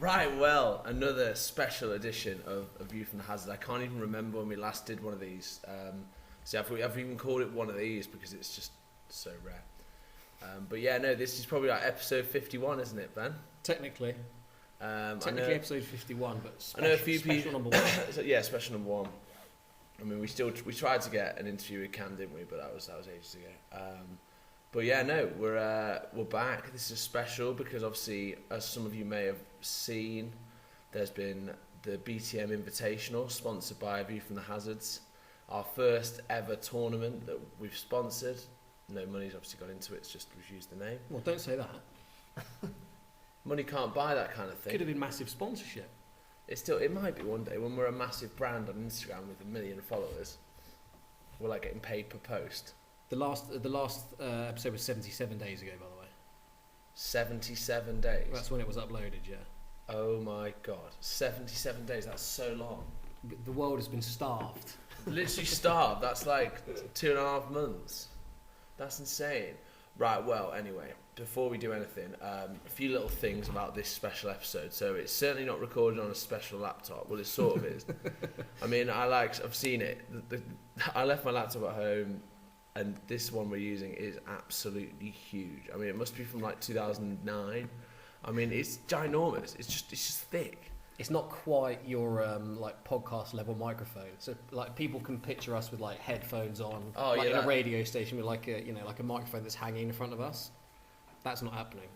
Right, well, another special edition of View from the Hazard. I can't even remember when we last did one of these. See, I've even called it one of these because it's just so rare. But yeah, no, this is probably like episode 51, isn't it, Ben? Technically episode 51, but I know a few special people, number one. Yeah, special number one. I mean, we tried to get an interview with Cam, didn't we? But that was ages ago. But yeah, no, we're back. This is special because obviously, as some of you may have seen, there's been the BTM Invitational sponsored by View from the Hazards, our first ever tournament that we've sponsored. No money's obviously gone into it. It's just we've used the name. Well, don't say that. Money can't buy that kind of thing. Could have been massive sponsorship. It might be one day when we're a massive brand on Instagram with 1 million followers. We're like getting paid per post. The last episode was 77 days ago, by the way. 77 days. That's when it was uploaded, yeah. Oh my god, 77 days. That's so long. The world has been starved. Literally starved. That's like 2.5 months. That's insane. Right. Well, anyway, before we do anything, a few little things about this special episode. So it's certainly not recorded on a special laptop. Well, it sort of is. I mean, I've seen it. I left my laptop at home. And this one we're using is absolutely huge. I mean, it must be from like 2009. I mean, it's ginormous. It's just thick. It's not quite your like podcast level microphone. So like people can picture us with like headphones on, in a radio station with like a microphone that's hanging in front of us. That's not happening.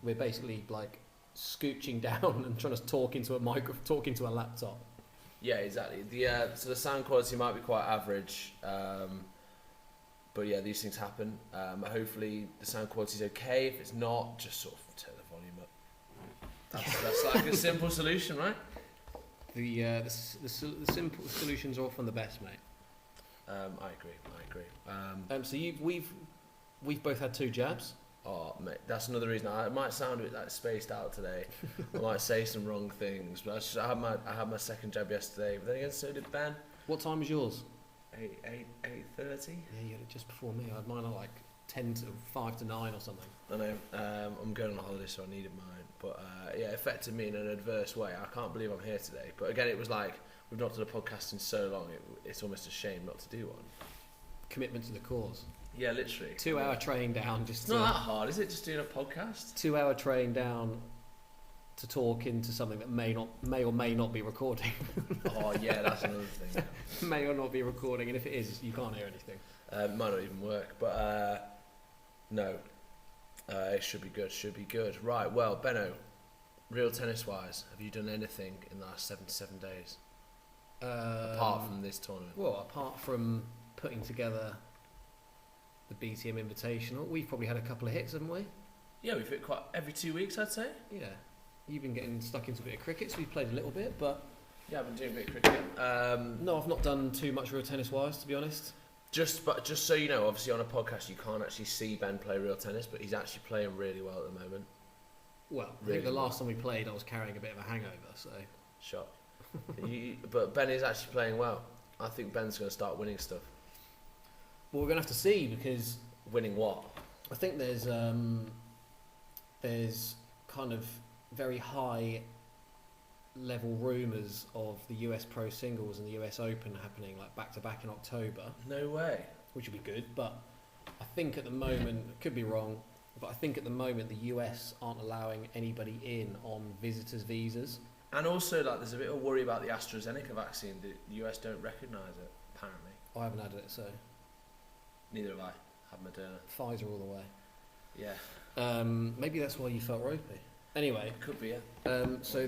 We're basically like scooching down and trying to talk into a laptop. Yeah, exactly. So the sound quality might be quite average. But yeah, these things happen. Hopefully the sound quality is okay. If it's not, just sort of turn the volume up. That's like a simple solution, right? The simple solutions are often the best, mate. I agree. So we've both had 2 jabs. Oh, mate, that's another reason. I might sound a bit like spaced out today. I might say some wrong things, but I had my second jab yesterday. But then again, so did Ben. What time was yours? 8:30. Yeah, you had it just before me. I had mine at like 5 to 9 or something. I know. I'm going on holiday, so I needed mine. But yeah, it affected me in an adverse way. I can't believe I'm here today. But again, it was like we've not done a podcast in so long. It's almost a shame not to do one. Commitment to the cause. Yeah, literally. 2-hour train down. It's not that hard, is it? Just doing a podcast. 2-hour train down to talk into something that may or may not be recording. Oh yeah, that's another thing. May or not be recording, and if it is, you can't hear anything. It might not even work, but no, it should be good. Right, well, Benno, real tennis wise, have you done anything in the last 77 days apart from this tournament? Well, apart from putting together the BTM Invitational, we've probably had a couple of hits, haven't we? Yeah, we've hit quite every 2 weeks, I'd say. Yeah. You've been getting stuck into a bit of cricket, so we've played a little bit, but... Yeah, I've been doing a bit of cricket. No, I've not done too much real tennis-wise, to be honest. Just so you know, obviously on a podcast you can't actually see Ben play real tennis, but he's actually playing really well at the moment. Well, I think the last time we played, I was carrying a bit of a hangover, so... Shot. But Ben is actually playing well. I think Ben's going to start winning stuff. Well, we're going to have to see, because... Winning what? I think there's kind of very high level rumours of the US Pro Singles and the US Open happening like back to back in October. No way. Which would be good, but I think at the moment, could be wrong, but I think at the moment the US aren't allowing anybody in on visitors' visas. And also, like, there's a bit of worry about the AstraZeneca vaccine. The US don't recognise it, apparently. I haven't had it, so... Neither have I. Had Moderna. Pfizer all the way. Yeah. Maybe that's why you felt ropey. Anyway, could be, yeah. So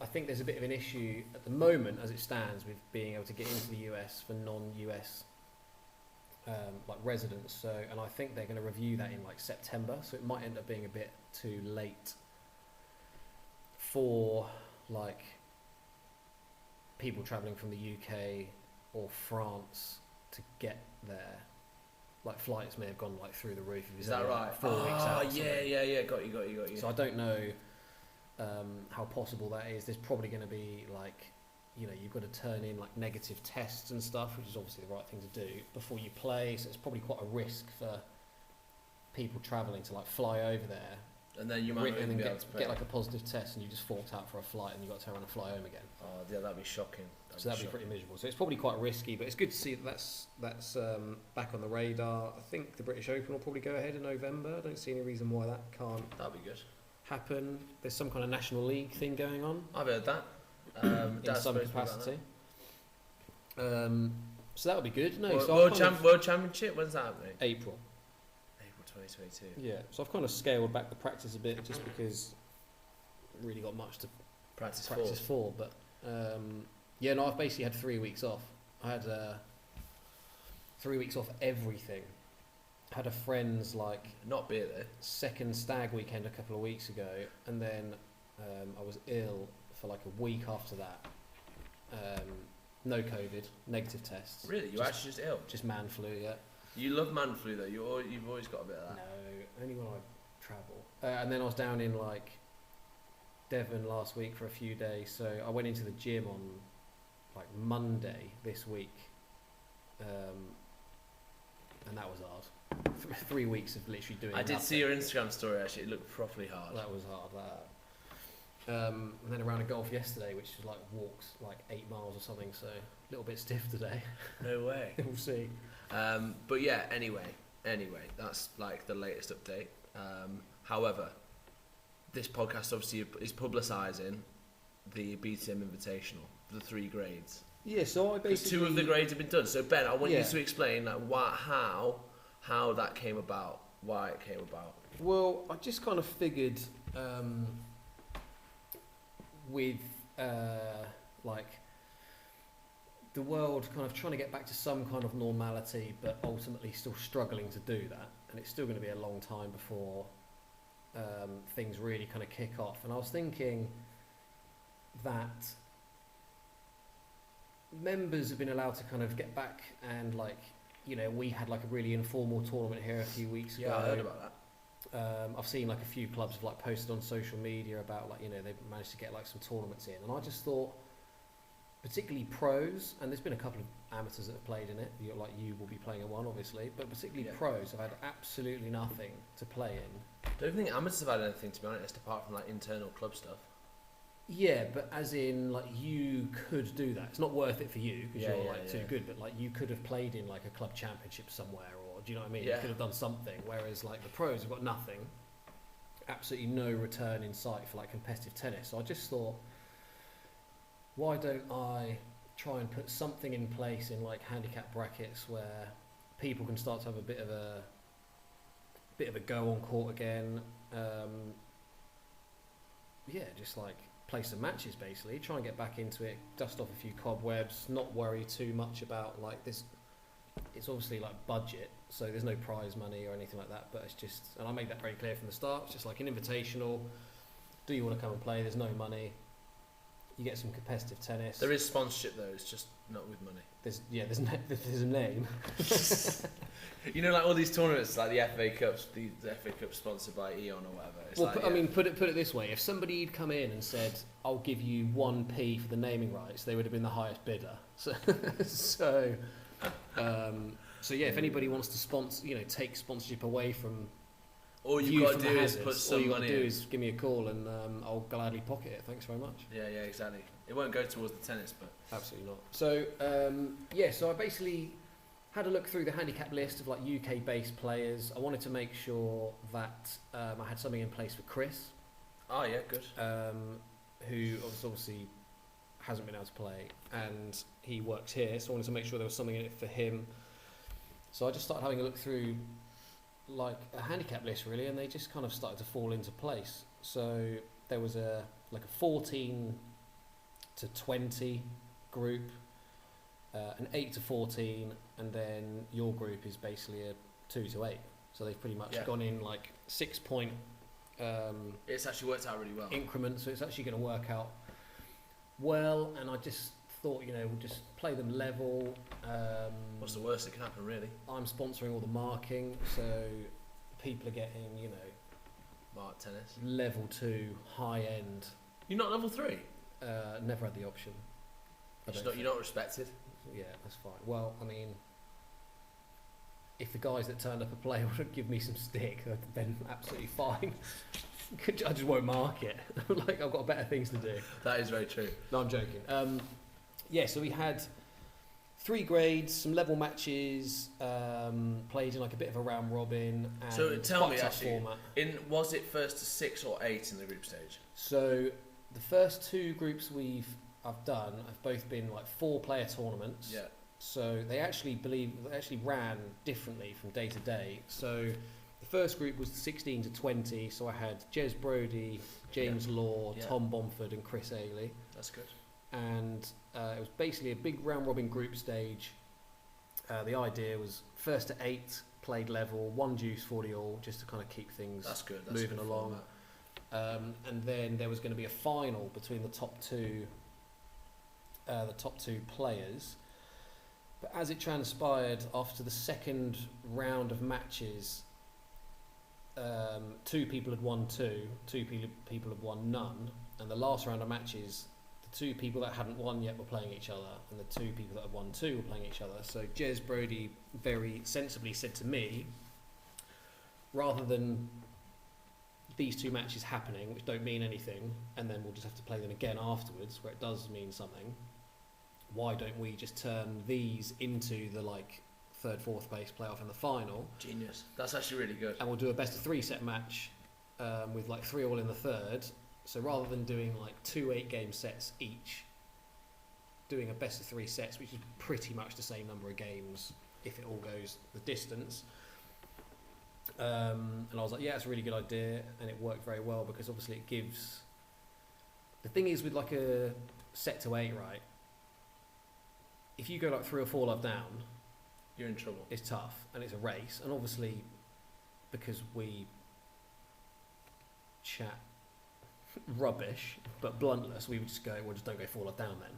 I think there's a bit of an issue at the moment, as it stands, with being able to get into the US for non-US like residents. So, and I think they're going to review that in like September. So it might end up being a bit too late for like people travelling from the UK or France to get there. Like flights may have gone like through the roof. Is that right? 4 weeks out. Yeah. Got you. So I don't know how possible that is. There's probably going to be like, you know, you've got to turn in like negative tests and stuff, which is obviously the right thing to do before you play. So it's probably quite a risk for people travelling to like fly over there And then you might not be able to get like a positive test, and you just forked out for a flight, and you got to turn around and fly home again. Oh, yeah, that'd be shocking. That'd be pretty miserable. So it's probably quite risky, but it's good to see that's back on the radar. I think the British Open will probably go ahead in November. I don't see any reason why that can't. That'd be good. Happen. There's some kind of National League thing going on. I've heard that. In some capacity. So that would be good. No, World Championship. When's that happening? April 2022. Yeah. So I've kind of scaled back the practice a bit, just because I really got much to practice for. But yeah, no, I've basically had 3 weeks off. I had 3 weeks off everything. I had a friend's not beer though. second stag weekend a couple of weeks ago, and then I was ill for like a week after that. No COVID, negative tests. Really? You actually just ill? Just man flu, yeah. You love man flu though. You've always got a bit of that. No, only when I travel. And then I was down in Devon last week for a few days. So I went into the gym on Monday this week, and that was hard. 3 weeks of literally doing. I did see your Instagram story actually. It looked properly hard. That was hard. And then a round of golf yesterday, which was walks 8 miles or something. So a little bit stiff today. No way. We'll see. But yeah, anyway, that's the latest update. However, this podcast obviously is publicising the BTM Invitational, the 3 grades. Yeah, so I basically 2 of the grades have been done. So Ben, I want you to explain how that came about, why it came about. Well, I just kind of figured with the world kind of trying to get back to some kind of normality, but ultimately still struggling to do that, and it's still going to be a long time before things really kind of kick off. And I was thinking that members have been allowed to kind of get back, and we had a really informal tournament here a few weeks ago. Yeah, I heard about that. I've seen a few clubs have posted on social media about they've managed to get some tournaments in, and I just thought, particularly pros, and there's been a couple of amateurs that have played in it. You will be playing in one, obviously, but particularly pros have had absolutely nothing to play in. Don't think amateurs have had anything, to be honest, apart from internal club stuff. Yeah, but as in you could do that. It's not worth it for you because you're too good. But you could have played in a club championship somewhere, or do you know what I mean? Yeah. You could have done something. Whereas the pros have got nothing, absolutely no return in sight for competitive tennis. So I just thought, why don't I try and put something in place in handicap brackets where people can start to have a bit of a go on court again. Just play some matches, basically try and get back into it, dust off a few cobwebs, not worry too much about this. It's obviously budget, so there's no prize money or anything like that, but it's just, and I made that very clear from the start, it's just an invitational. Do you want to come and play? There's no money. You get some competitive tennis. There is sponsorship though, it's just not with money. There's a name. All these tournaments, the FA Cups, the FA Cup sponsored by Eon or whatever. It's put it this way: if somebody had come in and said, "I'll give you 1p for the naming rights," they would have been the highest bidder. So if anybody wants to sponsor, take sponsorship away from. All you've got to do is put some money in. All you got to do is give me a call and I'll gladly pocket it. Thanks very much. Yeah, exactly. It won't go towards the tennis, but... Absolutely not. So, so I basically had a look through the handicap list of UK-based players. I wanted to make sure that I had something in place for Chris. Oh, yeah, good. Who obviously hasn't been able to play, and he works here, so I wanted to make sure there was something in it for him. So I just started having a look through a handicap list really, and they just kind of started to fall into place. So there was a 14 to 20 group, an 8 to 14, and then your group is basically a 2 to 8. So they've pretty much gone in 6 point. It's actually worked out really well. Increments, so it's actually going to work out well. And I just thought, we'll just play them level. What's the worst that can happen, really? I'm sponsoring all the marking, so people are getting, mark tennis. Level 2, high end. You're not level 3? Never had the option. You're not respected? Yeah, that's fine. Well, I mean, if the guys that turned up a play would give me some stick, then absolutely fine. I just won't mark it. Like, I've got better things to do. That is very true. No, I'm joking. Yeah, so we had 3 grades, some level matches, played in like a bit of a round robin. And so tell me actually, format. Was it first to 6 or 8 in the group stage? So the first 2 groups I've done have both been like 4-player tournaments. Yeah. So they actually ran differently from day to day. So the first group was 16 to 20. So I had Jez Brody, James Law, Tom Bomford, and Chris Ailey. That's good. And it was basically a big round robin group stage. The idea was first to 8 played level, 1 juice 40 all, just to kind of keep things moving along. And then there was going to be a final between the top two players. But as it transpired, after the second round of matches, 2 people had won 2 people had won none, and the last round of matches, the 2 people that hadn't won yet were playing each other, and the 2 people that had won 2 were playing each other. So Jez Brody very sensibly said to me, rather than these 2 matches happening, which don't mean anything, and then we'll just have to play them again afterwards, where it does mean something, why don't we just turn these into the like 3rd, 4th place playoff in the final? Genius. That's actually really good. And we'll do a best of 3 set match with like 3 all in the 3rd. So rather than doing like 2 8-game sets each, doing a best of 3 sets, which is pretty much the same number of games if it all goes the distance. And I was like, yeah, it's a really good idea, and it worked very well because obviously it gives. The thing is with like a set to 8, right? If you go like 3 or 4 love down, you're in trouble. It's tough, and it's a race, and obviously because we chat rubbish but bluntless, we would just go, well, just don't go 4 love down then.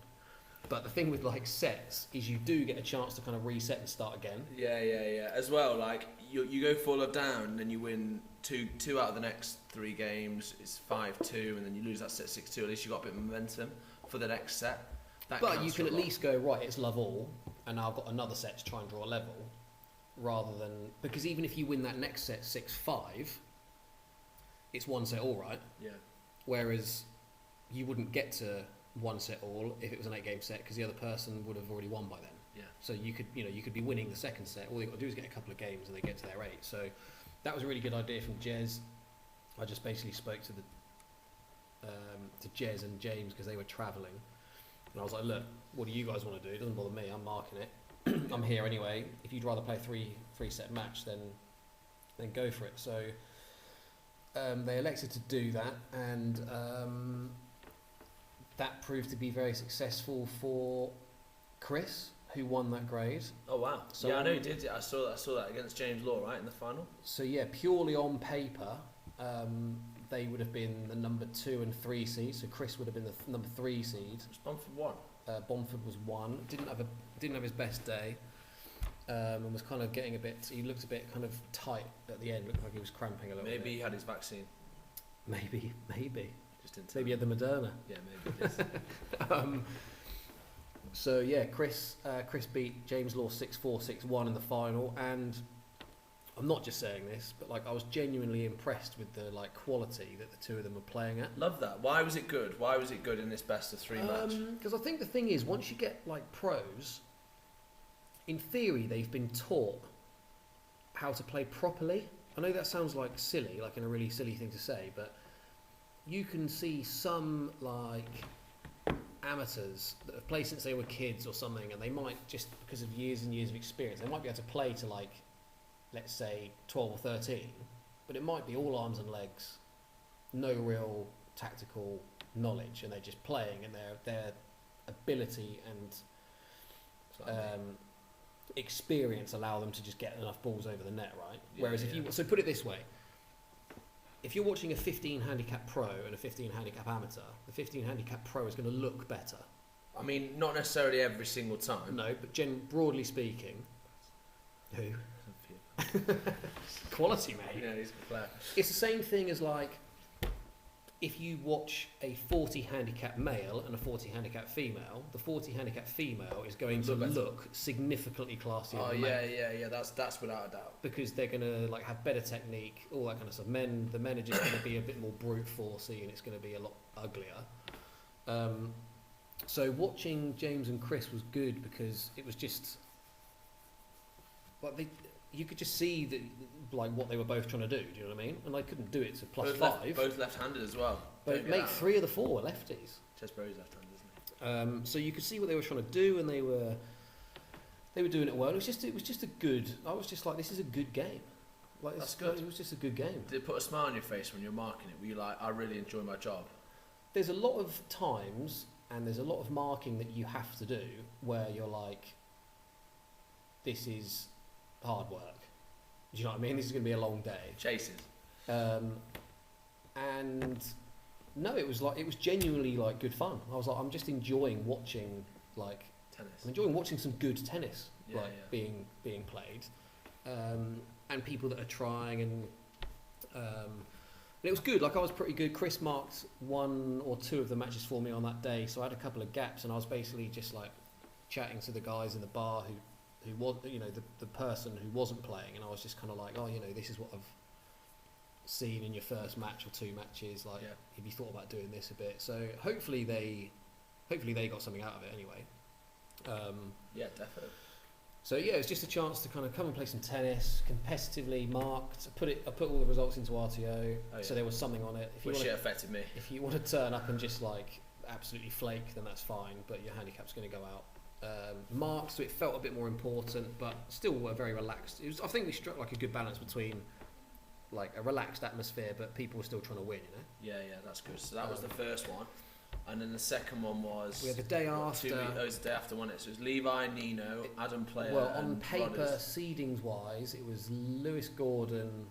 But the thing with like sets is you do get a chance to kind of reset and start again. Yeah. As well, like you go 4 love down, and then you win two out of the next 3 games. It's 5-2, and then you lose that set 6-2. At least you got a bit of momentum for the next set. But you can at least go, right, it's love all, and now I've got another set to try and draw a level, rather than, because even if you win that next set 6-5, it's 1 set all, right? Yeah. Whereas you wouldn't get to 1 set all if it was an 8-game set, because the other person would have already won by then. Yeah. So you could be winning the 2nd set. All they've got to do is get a couple of games and they get to their 8. So that was a really good idea from Jez. I just basically spoke to Jez and James because they were travelling. And I was like, look, what do you guys want to do? It doesn't bother me, I'm marking it. I'm here anyway. If you'd rather play a 3 set match, then go for it. So they elected to do that, and that proved to be very successful for Chris, who won that grade. Oh wow. So yeah, I know he did. I saw that against James Law, right, in the final. So yeah, purely on paper, they would have been the number 2 and 3 seeds. So Chris would have been the number 3 seed. Was Bomford 1? Bomford was 1. Didn't have his best day, and was kind of getting a bit. He looked a bit kind of tight at the end. Looked like he was cramping a little bit. Maybe he had his vaccine. Maybe. Just in time. Maybe he had the Moderna. Yeah, maybe it is. So yeah, Chris beat James Law 6-4, 6-1 in the final, and I'm not just saying this, but like I was genuinely impressed with the like quality that the 2 of them were playing at. Love that. Why was it good? Why was it good in this best of 3 match? Because I think the thing is, once you get like pros, in theory they've been taught how to play properly. I know that sounds like silly, like in a really silly thing to say, but you can see some like amateurs that have played since they were kids or something, and they might, just because of years and years of experience, they might be able to play to like, let's say 12 or 13, but it might be all arms and legs, no real tactical knowledge, and they're just playing, and their ability and experience allow them to just get enough balls over the net, right? Yeah, whereas if you put it this way, if you're watching a 15 handicap pro and a 15 handicap amateur, the 15 handicap pro is going to look better. I mean, not necessarily every single time. No, but broadly speaking, who? Quality, mate. Yeah, he's a player. It's the same thing as like if you watch a 40 handicap male and a 40 handicap female, the 40 handicap female is going to look significantly classier than male. Yeah. That's without a doubt. Because they're going to like have better technique, all that kind of stuff. The men are just going to be a bit more brute forcey, and it's going to be a lot uglier. So watching James and Chris was good because it was just like you could just see that, like, what they were both trying to do. Do you know what I mean? And they couldn't do it to +5. Both left-handed as well. But mate, 3 of the 4 were lefties. Chesbury's left-handed, isn't he? So you could see what they were trying to do, and they were doing it well. It was just a good. I was just like, this is a good game. Like, that's good. It was just a good game. Did it put a smile on your face when you're marking it? Were you like, I really enjoy my job? There's a lot of times, and there's a lot of marking that you have to do where you're like, this is hard work. Do you know what I mean? This is going to be a long day. Chases. And no, it was genuinely like good fun. I was like, I'm just enjoying watching like tennis. I'm enjoying watching some good tennis being played, and people that are trying, and it was good. Like, I was pretty good. Chris marked 1 or 2 of the matches for me on that day, so I had a couple of gaps, and I was basically just like chatting to the guys in the bar who was, you know, the person who wasn't playing, and I was just kind of like, oh, you know, this is what I've seen in your first match or 2 matches, like, have you thought about doing this a bit? So hopefully they got something out of it anyway. Yeah, definitely. So yeah, it's just a chance to kind of come and play some tennis, competitively marked. I put all the results into RTO, so there was something on it. Which affected me. If you want to turn up and just like absolutely flake, then that's fine, but your handicap's going to go out. Marked, so it felt a bit more important, but still very relaxed. I think we struck like a good balance between like a relaxed atmosphere, but people were still trying to win, you know? Yeah, that's good. So that was the first one. And then the second one was... We had the day after... It was the day after, wasn't it? So it was Levi, Nino, Adam Player, well, on and paper, Rodders. seedings-wise, it was Lewis Gordon,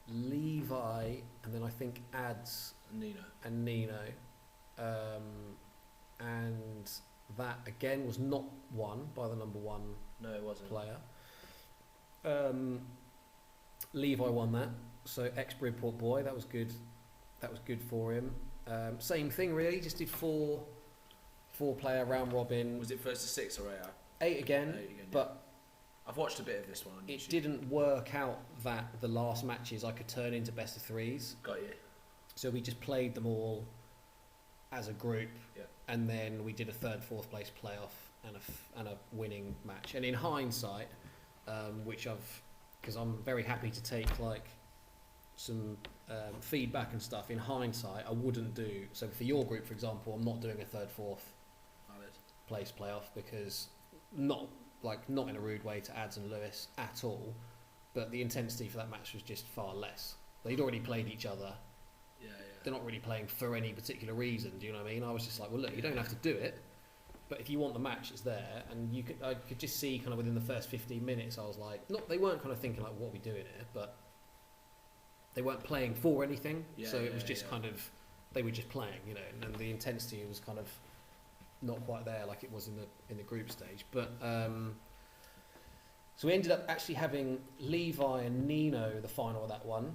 Levi, and then I think Ads... And Nino. And that, again, was not won by the number 1 No, it wasn't. player. Levi won that, so ex-Bridport boy, that was good. That was good for him. Same thing really, just did 4 player round robin. Was it first to 6 or 8 again, but I've watched a bit of this one on it YouTube. didn't work out that the last matches I could turn into best of 3s. Got you. So we just played them all as a group, yeah. And then we did a 3rd, 4th place playoff and a winning match. And in hindsight, because I'm very happy to take like some feedback and stuff. In hindsight, I wouldn't do so for your group, for example. I'm not doing a 3rd, 4th place playoff because not in a rude way to Ads and Lewis at all, but the intensity for that match was just far less. They'd already played each other. Yeah. They're not really playing for any particular reason. Do you know what I mean? I was just like, well, look, you don't have to do it, but if you want the match, it's there. And I could just see kind of within the first 15 minutes, I was like, they weren't kind of thinking like, what are we doing here? But they weren't playing for anything. So it was just kind of, they were just playing, you know, and the intensity was kind of not quite there like it was in the group stage. But so we ended up actually having Levi and Nino the final of that one.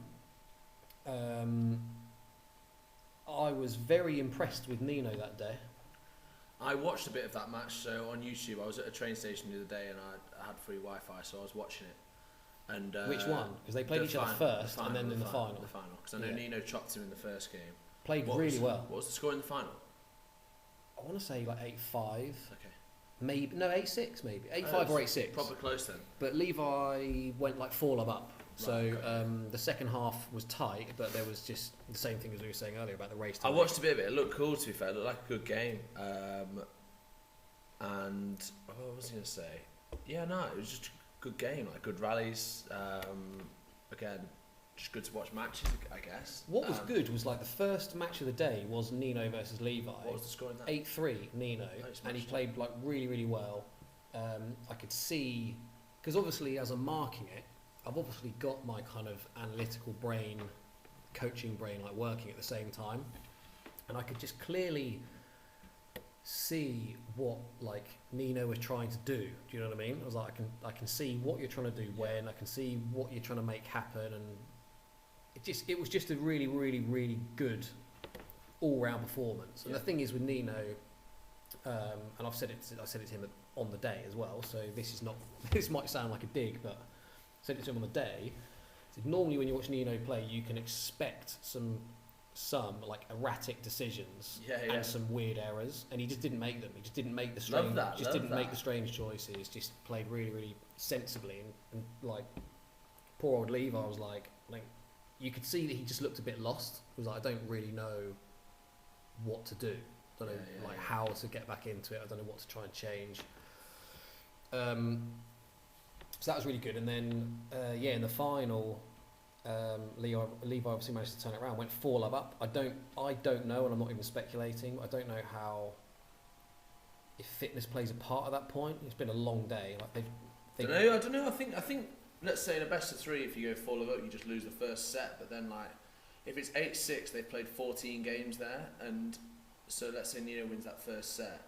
I was very impressed with Nino that day. I watched a bit of that match. So on YouTube, I was at a train station the other day, and I had free Wi-Fi, so I was watching it. And which one? Because they played each other first, and then in the final. The final, because I know Nino chopped him in the first game. Played really well. What was the score in the final? I want to say like 8-5. Okay. Maybe 8-6, maybe 8-5 or 8-6. Proper close then. But Levi went like 4-love up. So the second half was tight, but there was just the same thing as we were saying earlier about the race. I watched a bit of it. It looked cool, to be fair. It looked like a good game. And what was I going to say? Yeah, no, it was just a good game. Like good rallies. Again, just good to watch matches, I guess. What was good was like the first match of the day was Nino versus Levi. What was the score in that? 8-3 Nino, and he played like really, really well. I could see, because obviously as I'm marking it, I've obviously got my kind of analytical brain, coaching brain, like working at the same time, and I could just clearly see what like Nino was trying to do. Do you know what I mean? I was like, I can see what you're trying to do when, I can see what you're trying to make happen, and it was just a really, really, really good all-round performance. And the thing is with Nino, and I said it to him on the day as well. So this might sound like a dig, but I said it to him on the day. So normally when you watch Nino play, you can expect some like erratic decisions and some weird errors, and he just didn't make them. He just didn't make the strange. Make the strange choices. Just played really, really sensibly, and like poor old Levi was like you could see that he just looked a bit lost. He was like, I don't really know what to do. I don't know how to get back into it. I don't know what to try and change. So that was really good. And then in the final, Levi obviously managed to turn it around. Went 4-love up. I don't know, and I'm not even speculating. I don't know how if fitness plays a part at that point. It's been a long day. Like I don't know. I think let's say in a best of 3, if you go 4-love up, you just lose the first set. But then like if it's 8-6, they've played 14 games there, and so let's say Nino wins that first set.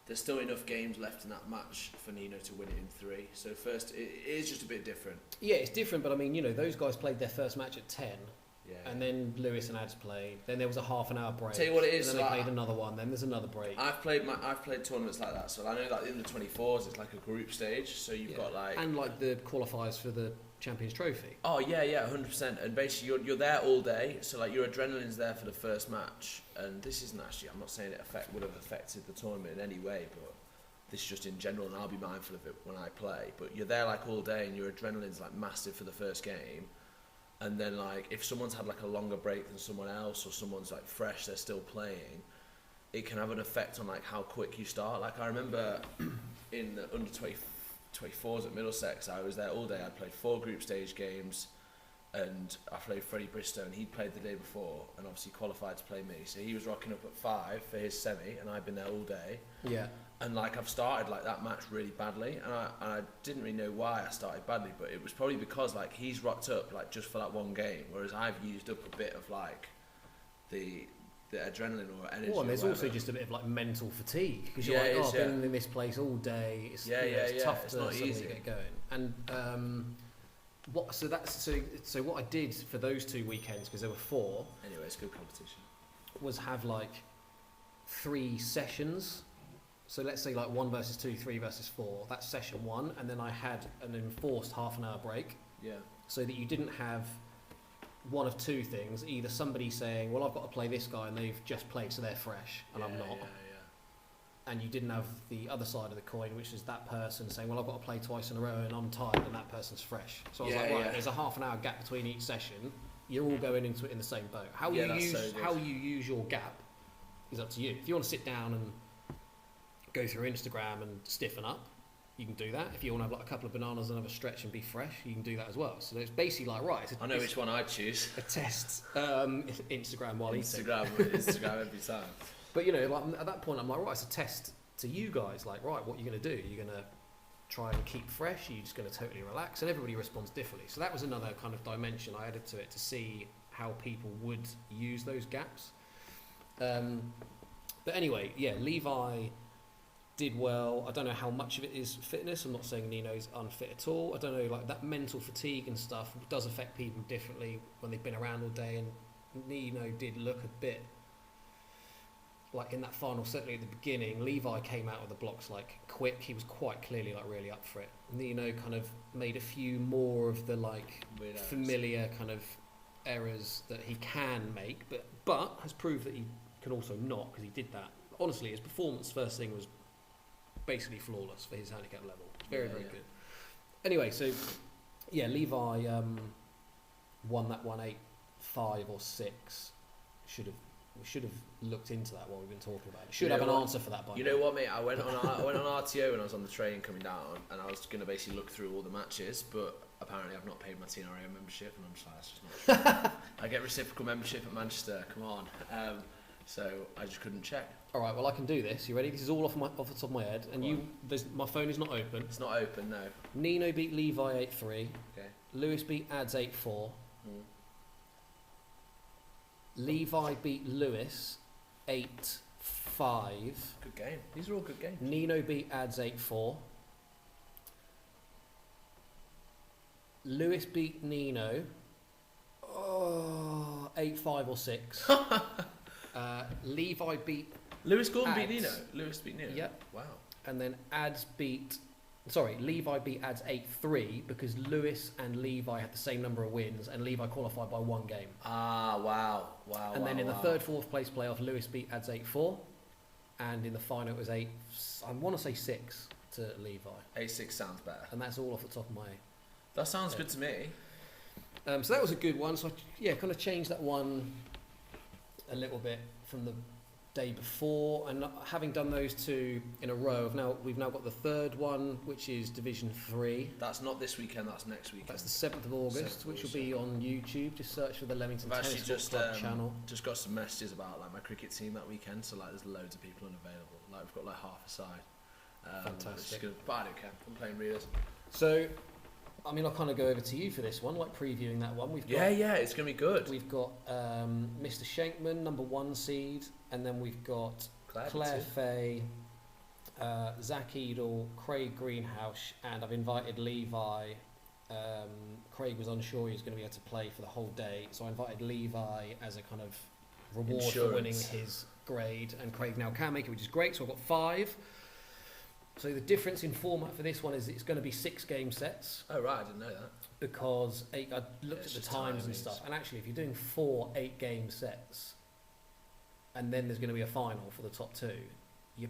There's still enough games left in that match for Nino to win it in 3. So first, it is just a bit different. Yeah, it's different, but I mean, those guys played their first match at 10. And then Lewis and Ads played. Then there was a half an hour break. Tell you what it is. And then they played another one. Then there's another break. I've played tournaments like that. So I know like in the 24s, it's like a group stage. So you've got like and like the qualifiers for the Champions Trophy. Oh yeah, 100%. And basically you're there all day. So like your adrenaline's there for the first match. And this isn't actually. I'm not saying it would have affected the tournament in any way, but this is just in general, and I'll be mindful of it when I play. But you're there like all day, and your adrenaline's like massive for the first game. And then like if someone's had like a longer break than someone else, or someone's like fresh, they're still playing, it can have an effect on like how quick you start. Like I remember in the under 24s at Middlesex, I was there all day. I played 4 group stage games, and I played Freddie Bristow, and he'd played the day before, and obviously qualified to play me. So he was rocking up at 5 for his semi, and I'd been there all day. Yeah. And like I've started like that match really badly, and I didn't really know why I started badly, but it was probably because like he's rocked up like just for that one game, whereas I've used up a bit of like the adrenaline or energy. Oh, and there's also just a bit of like mental fatigue because you're I've been in this place all day. It's tough to suddenly get going. And so what I did for those 2 weekends, because there were 4. Anyway, it's good competition. Was have like 3 sessions. So let's say like 1 versus 2, 3 versus 4. That's session 1, and then I had an enforced half an hour break. Yeah. So that you didn't have one of 2 things: either somebody saying, "Well, I've got to play this guy, and they've just played, so they're fresh, and I'm not." Yeah. And you didn't have the other side of the coin, which is that person saying, "Well, I've got to play twice in a row, and I'm tired," and that person's fresh. So I was like, there's a half an hour gap between each session. You're all going into it in the same boat. How you use your gap is up to you. If you want to sit down and go through Instagram and stiffen up, you can do that. If you want to have like a couple of bananas and have a stretch and be fresh, you can do that as well. So it's basically like, I know which one I'd choose. A test. Instagram while eating. Instagram every time. But like at that point, I'm like, it's a test to you guys. Like, what are you going to do? You're going to try and keep fresh? Are you just going to totally relax? And everybody responds differently. So that was another kind of dimension I added to it to see how people would use those gaps. But anyway, Levi did well. I don't know how much of it is fitness. I'm not saying Nino's unfit at all. I don't know, like that mental fatigue and stuff does affect people differently when they've been around all day, and Nino did look a bit like in that final, certainly at the beginning, Levi came out of the blocks like quick. He was quite clearly like really up for it. Nino kind of made a few more of the like familiar kind of errors that he can make, but has proved that he can also not, because he did that. Honestly, his performance first thing was basically flawless for his handicap level. Very good. Anyway, so Levi won that 1-8-5 or 6. We should have looked into that while we've been talking about it. Should have an answer for that by now. You know what, mate? I went on RTO when I was on the train coming down, and I was going to basically look through all the matches, but apparently I've not paid my TNRA membership, and I'm just like, that's just not true. I get reciprocal membership at Manchester. Come on. So I just couldn't check. All right, well I can do this. You ready? This is all off the top of my head, and my phone is not open. It's not open, no. Nino beat Levi 8-3. Okay. Lewis beat Ads 8-4. Levi beat Lewis 8-5. Good game. These are all good games. Nino beat Ads 8-4. Lewis beat Nino 8-5 or 6. Levi beat Lewis Gordon Ads. beat Nino. Lewis beat Nino. Yep. Wow. And then Levi beat Ads 8-3 because Lewis and Levi had the same number of wins and Levi qualified by one game. Ah, wow. And then in the third, fourth place playoff, Lewis beat Ads 8-4. And in the final, it was 6 to Levi. 8-6 sounds better. And that's all off the top of my... That sounds good to me. So that was a good one. So I kind of changed that one a little bit from the day before, and having done those two in a row, we've now got the third one, which is Division 3. That's not this weekend, that's next weekend. That's the 7th of August, which will be on YouTube. Just search for the Leamington Tennis Club channel. Just got some messages about like my cricket team that weekend, so like there's loads of people unavailable. Like we've got like half a side. Fantastic. But I don't care. I'm playing readers. So, I mean, I'll kind of go over to you for this one, like previewing that one. It's going to be good. We've got Mr. Schenkman, number 1 seed, and then we've got Claire Fay, Zach Edel, Craig Greenhouse, and I've invited Levi. Craig was unsure he was going to be able to play for the whole day, so I invited Levi as a kind of reward for winning his grade, and Craig now can make it, which is great, so I've got 5. So the difference in format for this one is it's going to be 6 game sets. Oh right, I didn't know that. Because I looked at the times and stuff, and actually if you're doing 4 8-game sets, and then there's going to be a final for the top 2, you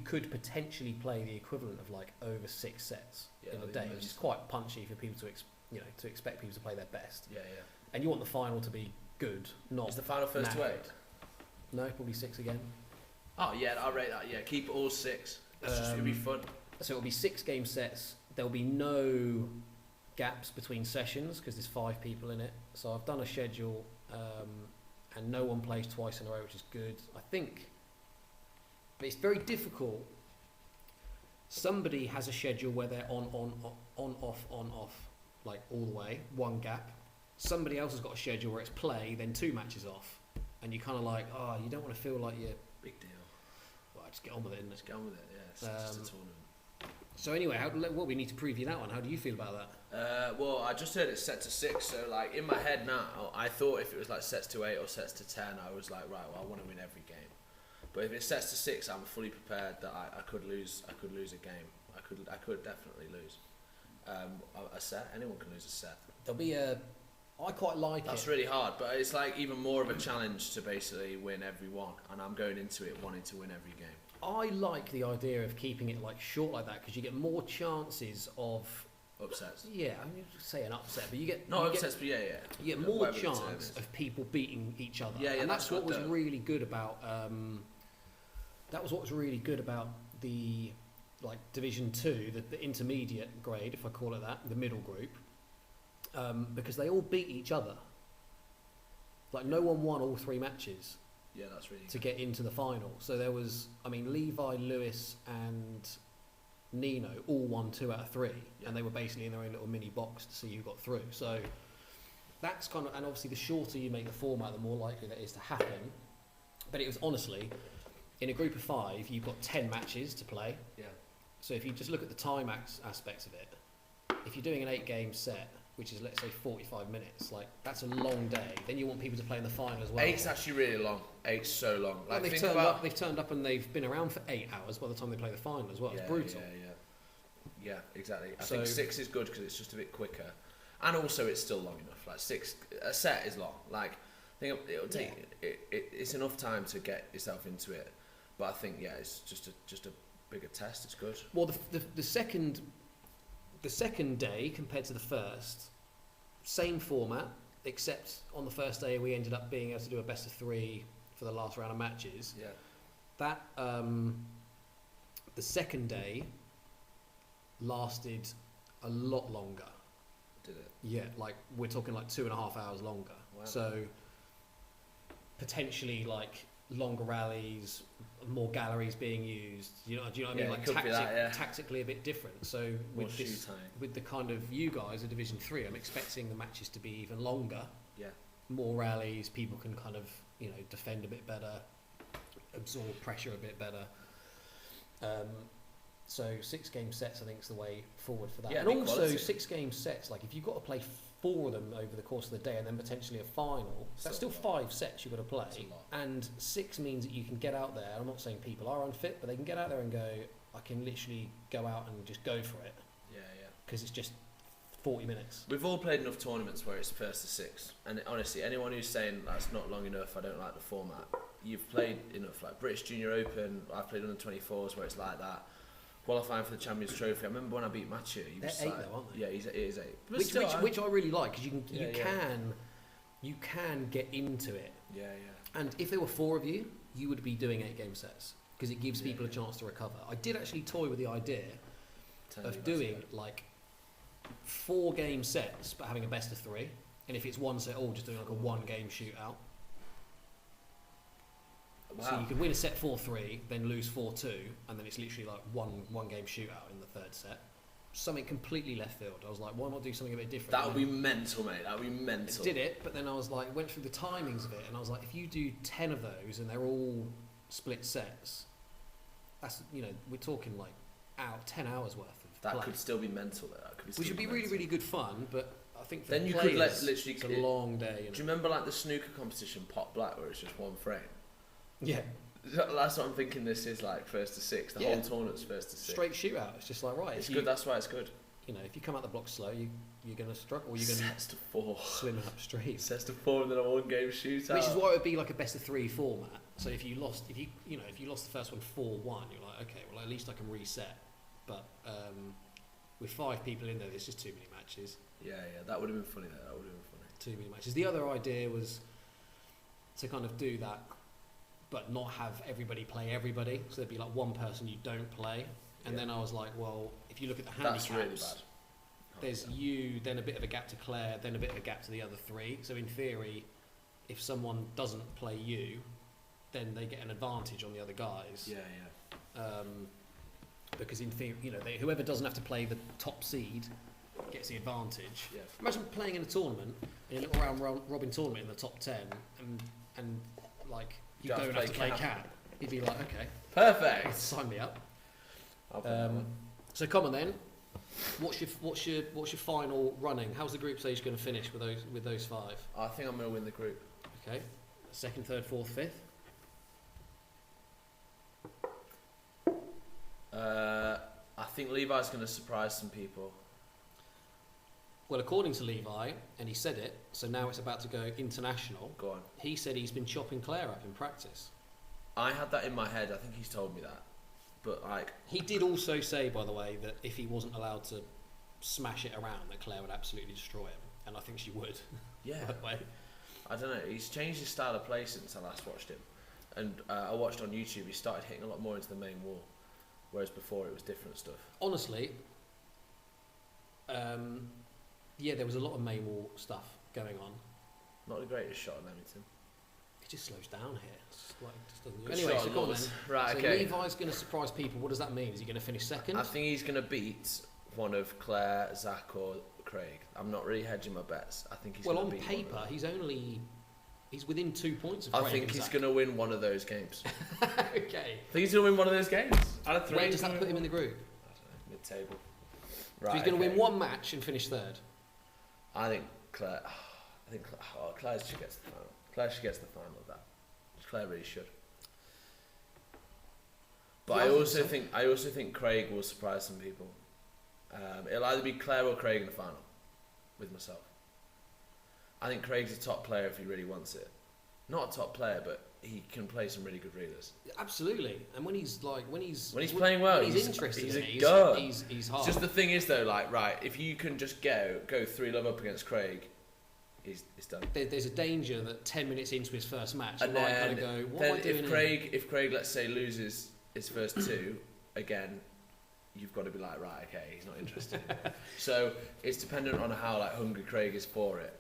could potentially play the equivalent of like over 6 sets in a day, which is quite punchy for people to expect people to play their best. Yeah. And you want the final to be good, not... Is the final first to 8? No, probably 6 again. Oh yeah, I'll rate that. Yeah, keep all 6. It'll be fun. So it'll be 6 game sets. There'll be no gaps between sessions because there's 5 people in it. So I've done a schedule, and no one plays twice in a row, which is good. I think, but it's very difficult. Somebody has a schedule where they're on, off, like all the way, 1 gap. Somebody else has got a schedule where it's play, then 2 matches off, and you kind of like, you don't want to feel like you're big deal. Well, just get on with it. Let's get on with it. Yeah, it's just a tournament. So anyway, we need to preview that one. How do you feel about that? Well, I just heard it's set to 6, so like in my head now, I thought if it was like sets to 8 or sets to 10, I was like, right, well, I want to win every game. But if it's sets to 6, I'm fully prepared that I could lose a game. I could definitely lose a set. Anyone can lose a set. There'll be I quite like it. That's really hard, but it's like even more of a challenge to basically win every one, and I'm going into it wanting to win every game. I like the idea of keeping it like short like that because you get more chances of upsets. Yeah, I mean, say an upset, but you get upsets, but yeah. You get more chance of people beating each other. Yeah, and that's what was really good about. That was what was really good about the like Division 2, the intermediate grade, if I call it that, the middle group, because they all beat each other. Like no one won all 3 matches. Yeah, that's really to get into the final. So there was, Levi, Lewis, and Nino all won 2 out of 3, and they were basically in their own little mini box to see who got through. So that's kind of, and obviously the shorter you make the format, the more likely that is to happen. But it was honestly, in a group of 5, you've got 10 matches to play. Yeah. So if you just look at the time aspects of it, if you're doing an 8-game set, which is, let's say, 45 minutes. Like, that's a long day. Then you want people to play in the final as well. 8's actually really long. 8's so long. Like, they've turned up and they've been around for 8 hours by the time they play the final as well. It's brutal. Yeah, exactly. I think 6 is good because it's just a bit quicker. And also, it's still long enough. Like, 6, a set is long. Like, I think it'll take, it's enough time to get yourself into it. But I think, it's just a bigger test. It's good. Well, the second day compared to the first, same format, except on the first day we ended up being able to do a best of 3 for the last round of matches. Yeah. That the second day lasted a lot longer. Did it? Yeah, like we're talking like 2.5 hours longer. Wow. So potentially like longer rallies, more galleries being used. Do you know what I mean? Like tactically a bit different. So with the kind of you guys at Division 3, I'm expecting the matches to be even longer. Yeah. More rallies, people can kind of defend a bit better, absorb pressure a bit better. So 6 game sets, I think, is the way forward for that. Yeah, and also quality. 6 game sets, like if you've got to play 4 of them over the course of the day and then potentially a final, that's still 5 sets you've got to play. And 6 means that you can get out there. I'm not saying people are unfit, but they can get out there and go, I can literally go out and just go for it. Yeah. Because it's just 40 minutes. We've all played enough tournaments where it's first to 6. And honestly, anyone who's saying that's not long enough, I don't like the format, you've played enough. Like British Junior Open, I've played under 24s where it's like that. Qualifying for the Champions Trophy. I remember when I beat Mathieu. They're 8 though, aren't they? Yeah, it is 8. Which I really like, because you can get into it. Yeah. And if there were 4 of you, you would be doing 8 game sets, because it gives people a chance to recover. I did actually toy with the idea of doing like 4 game sets, but having a best of 3. And if it's 1 set all, just doing like a 1 game shootout. Wow. So you could win a set 4-3, then lose 4-2, and then it's literally like one game shootout in the 3rd set. Something completely left field. I was like, why not do something a bit different? That would be mental, mate. That would be mental. I did it, but then I was like, went through the timings of it, and I was like, if you do 10 of those and they're all split sets, that's, we're talking like 10 hours worth of that play. could still be mental, though. That could be which would be really, really good fun, but I think for then you players, could literally. It's a long day. Do you remember like the snooker competition, Pot Black, where it's just 1 frame? Yeah. That's what I'm thinking. This is like first to 6. The whole tournament's first to 6. Straight shootout. It's just like It's good. That's why it's good. If you come out the block slow, you're going to struggle. You're going sets to 4. Swim upstream. Sets to 4 and then a 1 game shootout. Which is why it would be like a best of 3 format. So if you lost the first one 4-1, you're like, okay, well at least I can reset. But with 5 people in there's just too many matches. Yeah, that would have been funny. That would have been funny. Too many matches. The other idea was to kind of do that, but not have everybody play everybody. So there'd be like 1 person you don't play. And then I was like, well, if you look at the handicaps, that's really bad. There's you, then a bit of a gap to Claire, then a bit of a gap to the other 3. So in theory, if someone doesn't play you, then they get an advantage on the other guys. Yeah. Because in theory, whoever doesn't have to play the top seed gets the advantage. Yeah. Imagine playing in a tournament, in a little round robin tournament in the top 10, and like you don't have to play cap. You'd be like, okay, perfect. Sign me up. So come on then. What's your final running? How's the group stage going to finish with those 5? I think I'm going to win the group. Okay, 2nd, 3rd, 4th, 5th. I think Levi's going to surprise some people. Well, according to Levi, and he said it, so now it's about to go international. Go on. He said he's been chopping Claire up in practice. I had that in my head. I think he's told me that. But he did also say, by the way, that if he wasn't allowed to smash it around, that Claire would absolutely destroy him, and I think she would. Yeah. By the way, I don't know. He's changed his style of play since I last watched him, and I watched on YouTube. He started hitting a lot more into the main wall, whereas before it was different stuff. Honestly, there was a lot of main wall stuff going on. Not the greatest shot at Leamington. It just slows down here. Just doesn't. Good Anyway, shot, so go on then. Right, so okay. Levi's going to surprise people. What does that mean? Is he going to finish 2nd? I think he's going to beat one of Claire, Zach, or Craig. I'm not really hedging my bets. I think he's going to beat on paper, he's within 2 points of Craig. I think he's going to win one of those games. Okay. I think he's going to win one of those games. Where does that put him in the group? I don't know, mid-table. Right, so he's going to win 1 match and finish 3rd. I think Claire. Claire should get to the final. Claire should get to the final of that. Claire really should. But I also think Craig will surprise some people. It'll either be Claire or Craig in the final, with myself. I think Craig's a top player if he really wants it. Not a top player, but he can play some really good reelers. Absolutely, and when he's playing well, he's interested. He's in a it. gun. He's hard. Just the thing is though, if you can just go 3-love up against Craig, it's done. There's a danger that 10 minutes into his first match, and you might kind of go, "What am I doing?" If Craig, let's say, loses his first 2, again, you've got to be like, right, okay, he's not interested. So it's dependent on how hungry Craig is for it.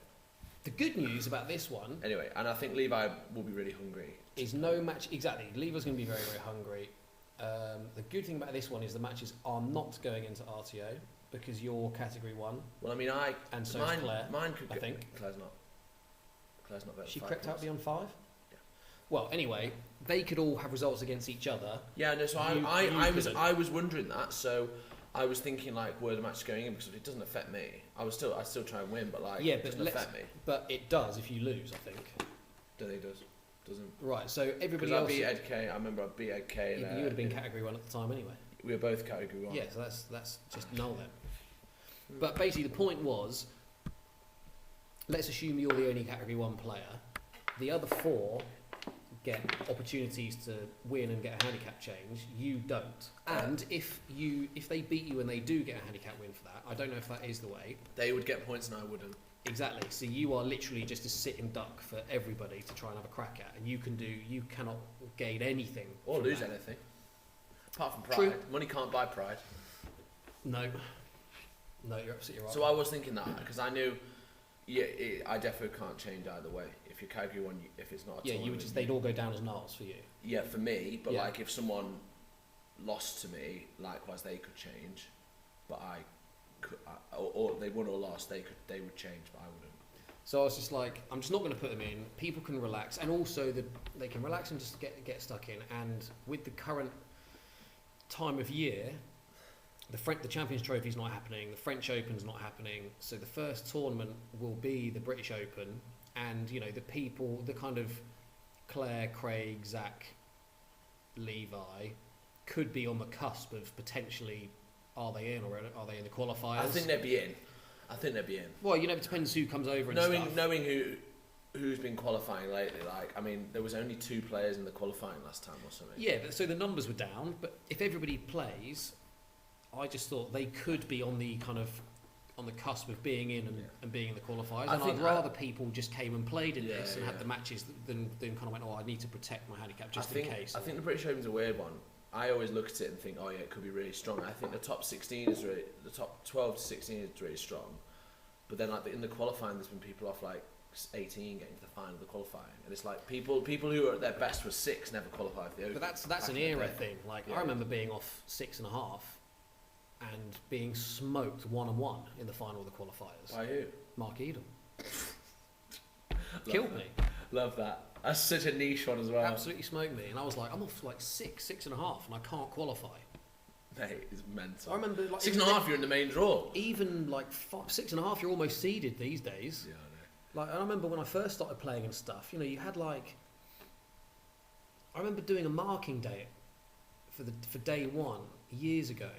The good news about this one, anyway, and I think Levi will be really hungry. Is no match exactly. Levi's going to be very, very hungry. The good thing about this one is the matches are not going into RTO because you're category 1. Well, I mean, and so is Claire. Mine could. I think Claire's not. Claire's not. She crept out beyond 5. Yeah. Well, anyway, they could all have results against each other. Yeah, no. So I was wondering that. So I was thinking like, were the matches going in, because it doesn't affect me. I still try and win, but like, yeah, it doesn't affect me. But it does if you lose, I think. Don't think it does. Doesn't. Right. So everybody else. I beat Ed K. I remember I beat Ed K. You would have been category 1 at the time anyway. We were both category 1. Yeah, so that's just null then. But basically, the point was, let's assume you're the only category 1 player. The other 4 get opportunities to win and get a handicap change. You don't. And if they beat you and they do get a handicap win for that, I don't know if that is the way. They would get points and I wouldn't. Exactly. So you are literally just a sitting duck for everybody to try and have a crack at, and you cannot gain anything or lose anything. Apart from pride. True. Money can't buy pride. No, you're absolutely right. So I was thinking that because I knew, I definitely can't change either way. If you're category 1, if it's not, you would they'd all go down as nulls for you. Yeah, for me. But like, if someone lost to me, likewise they could change, but I could, or they won or lost, they would change, but I wouldn't. So I was just like, I'm just not going to put them in. People can relax, and also they can relax and just get stuck in. And with the current time of year, the Champions Trophy is not happening, the French Open's not happening, so the first tournament will be the British Open, and the people, the kind of Claire, Craig, Zach, Levi, could be on the cusp of potentially, are they in or are they in the qualifiers? I think they'd be in. Well, it depends who comes over and stuff. Knowing who's been qualifying lately, like, I mean, there was only 2 players in the qualifying last time or something. Yeah, but so the numbers were down, but if everybody plays, I just thought they could be on the cusp of being in and being in the qualifiers. And I'd rather people just came and played in this and had the matches than kind of went, I need to protect my handicap just in case. I think the British Open's a weird one. I always look at it and think, it could be really strong. I think the top 16 is really, the top 12 to 16 is really strong. But then like in the qualifying, there's been people off like 18 getting to the final of the qualifying, and it's like people who are at their best was 6 never qualify for the Open. But that's an era thing. Like I remember being off 6.5 and being smoked 1-1 in the final of the qualifiers. By who? Mark Edel. Killed me. Love that. That's such a niche one as well. Absolutely smoked me, and I was like, I'm off like 6.5, and I can't qualify. Mate, it's mental. I remember like 6.5, you're in the main draw. Even like 6.5, you're almost seeded these days. Yeah, I know. Like I remember when I first started playing and stuff. You had like. I remember doing a marking day for day 1 years ago,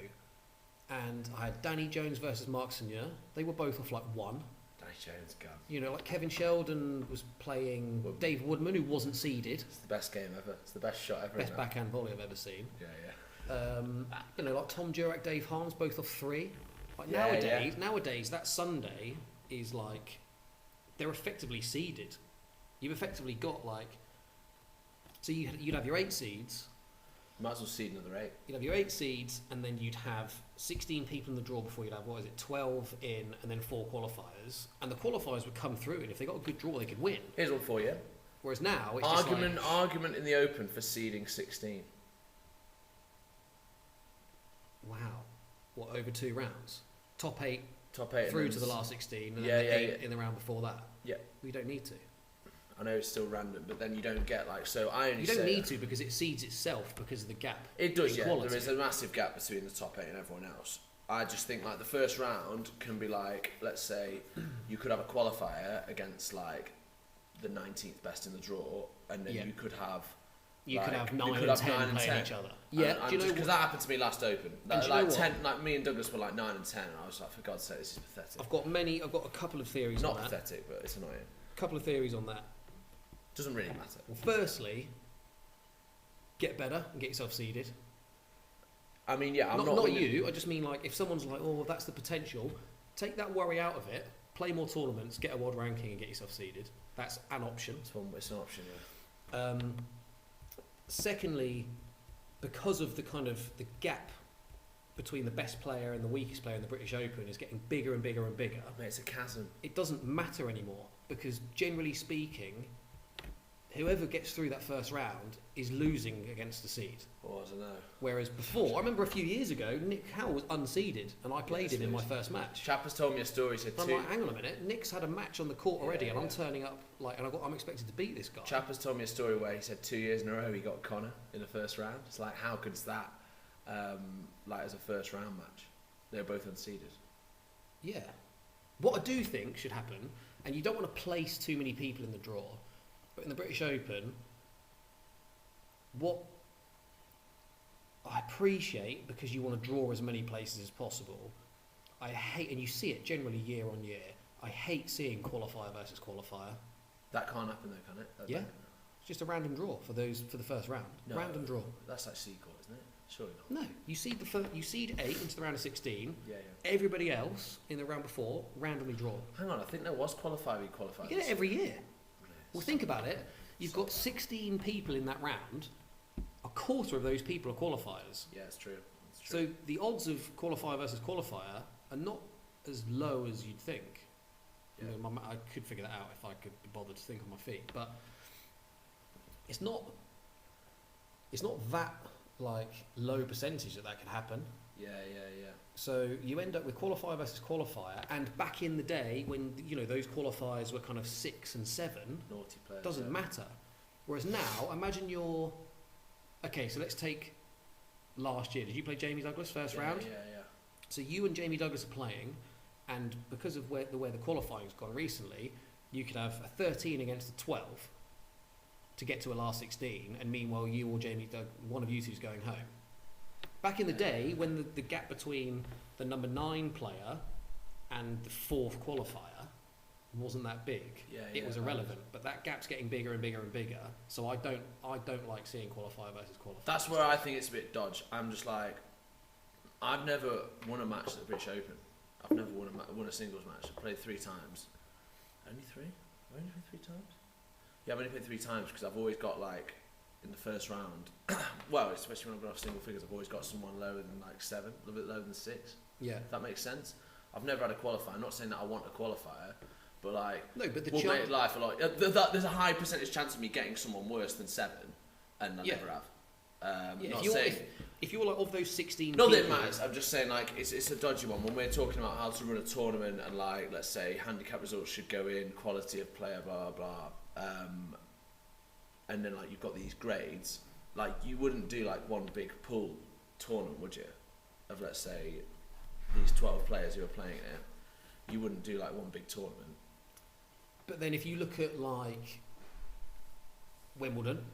and I had Danny Jones versus Mark Senior. They were both off like 1. Danny Jones, gun. Like Kevin Sheldon was playing Dave Woodman, who wasn't seeded. It's the best game ever. It's the best shot ever. Best backhand volley I've ever seen. Yeah. Like Tom Jurek, Dave Harms, both off 3. Like nowadays, that Sunday is like they're effectively seeded. You've effectively got like, so you'd have your 8 seeds. Might as well seed another 8. You'd have your 8 seeds, and then you'd have 16 people in the draw before you'd have 12 in, and then 4 qualifiers. And the qualifiers would come through, and if they got a good draw, they could win. Here's one for you. Whereas now, it's argument in the Open for seeding 16. Wow. What, over 2 rounds? Top 8 through to the last 16, and then 8 in the round before that. Yeah. We don't need to. I know it's still random, but then you don't get like, so I only You don't need to, because it seeds itself because of the gap. It does, yeah. There is a massive gap between the top 8 and everyone else. I just think like the first round can be like, let's say you could have a qualifier against like the 19th best in the draw, and then you could have 9 and 10 playing each other. Yeah, because that happened to me last Open. Like 10, like me and Douglas were like 9 and 10, and I was like, for God's sake, this is pathetic. I've got a couple of theories on that. Not pathetic, but it's annoying. A couple of theories on that. Doesn't really matter. Well, firstly, get better and get yourself seeded. I mean, yeah, not you. I just mean like if someone's like, oh, that's the potential. Take that worry out of it. Play more tournaments, get a world ranking, and get yourself seeded. That's an option. It's an option, yeah. Secondly, because of the kind of the gap between the best player and the weakest player in the British Open is getting bigger and bigger and bigger. Mate, it's a chasm. It doesn't matter anymore because generally speaking, whoever gets through that first round is losing against the seed. Oh, I don't know. Whereas before, I remember a few years ago, Nick Howell was unseeded, and I played him in my first match. Chap has told me a story. Said I'm like, hang on a minute, Nick's had a match on the court already, and I'm turning up and I'm expected to beat this guy. Chap has told me a story where he said 2 years in a row he got Connor in the first round. It's like, how good is that? Like as a first round match, they're both unseeded. Yeah. What I do think should happen, and you don't want to place too many people in the draw, but in the British Open, what I appreciate, because you want to draw as many places as possible, I hate, and you see it generally year on year, I hate seeing qualifier versus qualifier. That can't happen though, can it? Yeah. It's just a random draw for the first round. No, random draw. That's like sequel, isn't it? Surely not. No, you seed 8 into the round of 16. Yeah. Everybody else in the round before randomly draw. Hang on, I think there was qualifier v qualifier. You get it every year. Well, think about it. You've got 16 people in that round. A quarter of those people are qualifiers. Yeah, it's true. So the odds of qualifier versus qualifier are not as low as you'd think. Yeah. I could figure that out if I could be bothered to think on my feet, but it's not that like low percentage that could happen. Yeah. So you end up with qualifier versus qualifier, and back in the day when those qualifiers were kind of 6 and 7, naughty players, doesn't matter. Whereas now, imagine you're okay. So let's take last year. Did you play Jamie Douglas first round? Yeah. So you and Jamie Douglas are playing, and because of where the qualifying's gone recently, you could have a 13 against a 12 to get to a last 16, and meanwhile you or one of you two's going home. Back in the day, when the gap between the number 9 player and the 4th qualifier wasn't that big, it was irrelevant. But that gap's getting bigger and bigger and bigger. So I don't like seeing qualifier versus qualifier. That's where I think it's a bit dodge. I'm just like, I've never won a match at the British Open. I've never won a singles match. I've played 3 times. Only 3? I've only played 3 times? Yeah, I've only played 3 times because I've always got like, in the first round, well, especially when I've gone off single figures, I've always got someone lower than like 7, a little bit lower than 6. Yeah. If that makes sense. I've never had a qualifier. I'm not saying that I want a qualifier, but like, no, but will make life a lot. There's a high percentage chance of me getting someone worse than 7, and I never have. If you're like of those 16 not that it matters, I'm just saying like it's a dodgy one when we're talking about how to run a tournament and like, let's say handicap results should go in, quality of player, blah blah, and then like you've got these grades. Like you wouldn't do like one big pool tournament, would you? Of let's say these 12 players who are playing it, you wouldn't do like one big tournament. But then if you look at like Wimbledon,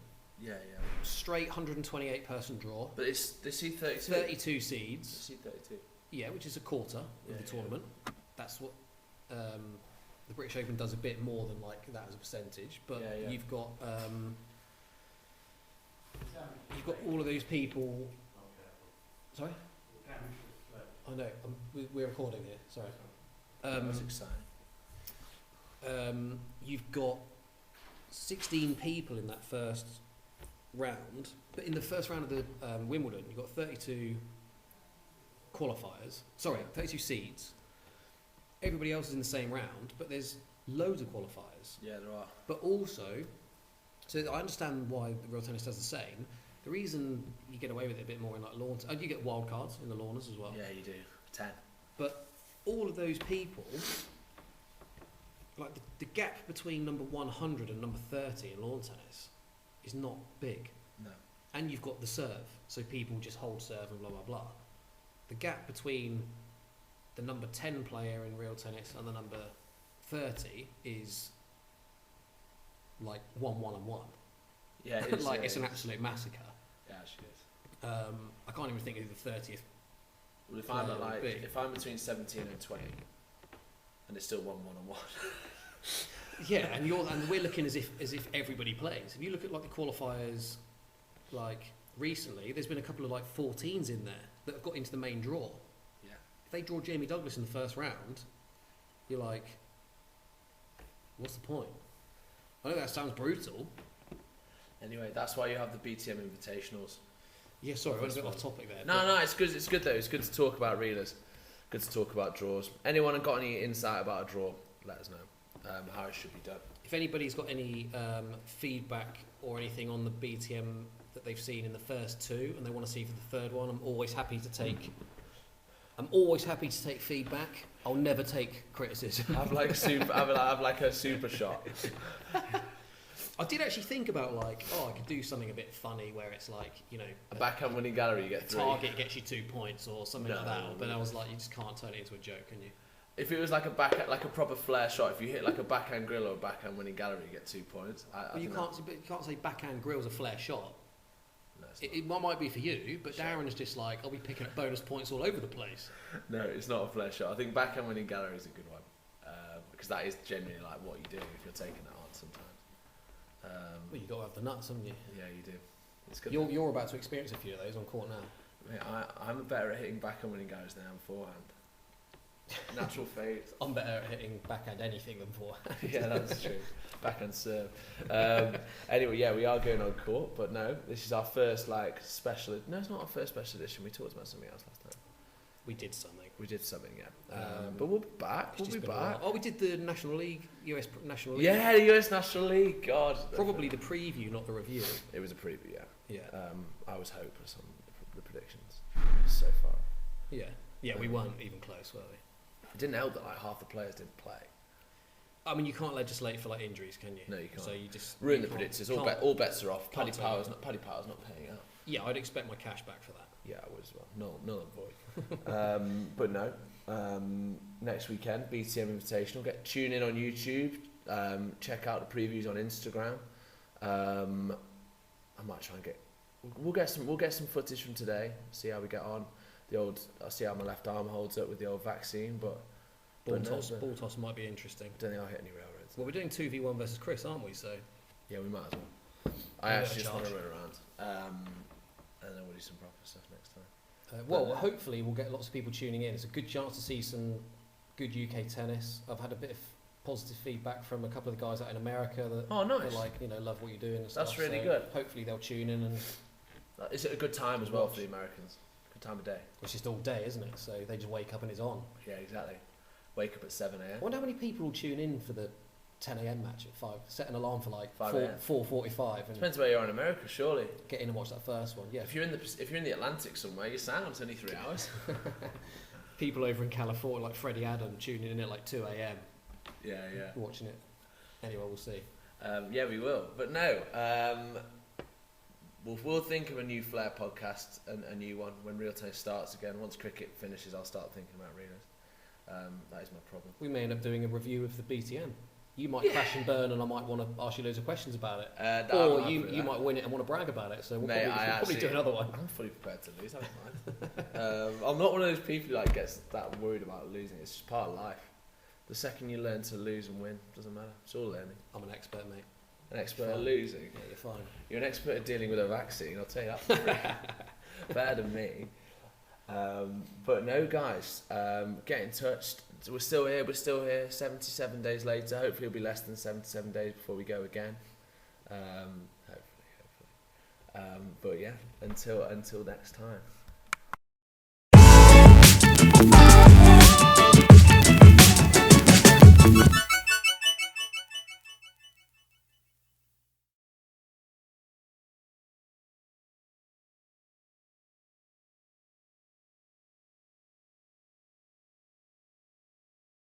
straight 128 person draw. But they see 32. 32 seeds. They see 32. Yeah, which is a quarter of the tournament. That's what the British Open does a bit more than like that as a percentage. But you've got all of those people. Sorry. I know. We're recording here. Sorry. That's exciting. You've got 16 people in that first round, but in the first round of the Wimbledon, you've got 32 qualifiers. Sorry, 32 seeds. Everybody else is in the same round, but there's loads of qualifiers. Yeah, there are. But also, so I understand why the real tennis does the same. The reason you get away with it a bit more in like lawn, you get wild cards in the lawners as well. Yeah, you do. 10. But all of those people, like the gap between number 100 and number 30 in lawn tennis is not big. No. And you've got the serve, so people just hold serve and blah blah blah. The gap between the number 10 player in real tennis and the number 30 is like 1 and 1. Yeah, it is, like it's an absolute massacre. Yeah, it actually is. I can't even think of the 30th. Well, if I'm between 17 and 20, and it's still 1 and 1. Yeah, and we're looking as if everybody plays. If you look at like the qualifiers, like recently, there's been a couple of like 14s in there that have got into the main draw. Yeah. If they draw Jamie Douglas in the first round, you're like, what's the point? I know that sounds brutal. Anyway, that's why you have the BTM Invitationals. Yeah, sorry, I went a bit off topic there. No, it's good. It's good though. It's good to talk about reelers. Good to talk about draws. Anyone got any insight about a draw? Let us know. how it should be done. If anybody's got any feedback or anything on the BTM that they've seen in the first two and they want to see for the third one, I'm always happy to take feedback. I'll never take criticism. Have like a super shot. I did actually think about I could do something a bit funny where it's like, a backhand winning gallery, you get 3. Target gets you 2 points or something like that. But I was like, you just can't turn it into a joke, can you? If it was like a proper flare shot, if you hit like a backhand grill or a backhand winning gallery, you get 2 points. You can't say backhand grill's a flare shot. No, it might be for you, but Darren's just like, I'll be picking up bonus points all over the place. No, it's not a flare shot. I think backhand winning gallery is a good one because that is genuinely like what you do if you're taking that on sometimes. Well, you've got to have the nuts, haven't you? Yeah, you do. It's good. You're about to experience a few of those on court now. Mate, I'm better at hitting backhand winning galleries than I am forehand. Natural fate. I'm better at hitting backhand anything than forehand. Yeah, that's true. Backhand serve. Anyway, yeah, we are going on court, but no, this is our first special. No, it's not our first special edition. We talked about something else last time. We did something. Yeah. But we'll be back. We'll be back. Oh, we did the National League, US National League. Yeah, the US National League. God. Probably the preview, not the review. It was a preview, yeah. Yeah. I was hopeless on the predictions so far. Yeah. Yeah, we weren't even close, were we? It didn't help that half the players didn't play. I mean, you can't legislate for injuries, can you? No, you can't. So you just ruin the predictors. All bets are off. Paddy Power's not paying out. Yeah, I'd expect my cash back for that. Yeah, I would as well. Null and void. But no. Next weekend, BTM Invitational. Tune in on YouTube. Check out the previews on Instagram. I might try and we'll get some footage from today. See how we get on. I'll see how my left arm holds up with the old vaccine, but ball toss might be interesting. Don't think I'll hit any railroads. Well, we're doing 2v1 versus Chris, aren't we? So yeah, we might as well. I actually just want to run around, and then we'll do some proper stuff next time. Hopefully we'll get lots of people tuning in. It's a good chance to see some good UK tennis. I've had a bit of positive feedback from a couple of the guys out in America that love what you're doing and stuff. That's really good. Hopefully they'll tune in. And is it a good time as well for the Americans? Good time of day. It's just all day, isn't it? So they just wake up and it's on. Yeah, exactly. Wake up at 7 a.m. I wonder how many people will tune in for the 10 a.m. match at 5. Set an alarm for 4:45. Depends where you are in America, surely. Get in and watch that first one. Yeah. If you're in the Atlantic somewhere, you're sound. It's only 3 hours. People over in California, like Freddie Adam, tuning in at 2 a.m. Yeah. Watching it. Anyway, we'll see. Yeah, we will. But no, we'll think of a new Flair podcast, a new one when real tennis starts again. Once cricket finishes, I'll start thinking about realists. That is my problem. We may end up doing a review of the BTM. You might crash and burn, and I might want to ask you loads of questions about it. Or you might win it and want to brag about it. So we'll probably do another one. I'm fully prepared to lose. I don't mind. I'm not one of those people who gets that worried about losing. It's just part of life. The second you learn to lose and win, doesn't matter. It's all learning. I'm an expert, mate. An expert at losing? Yeah, you're fine. You're an expert at dealing with a vaccine, I'll tell you that for free. Better than me. But no, guys, get in touch. We're still here, 77 days later. Hopefully it'll be less than 77 days before we go again. Hopefully. But yeah, until next time.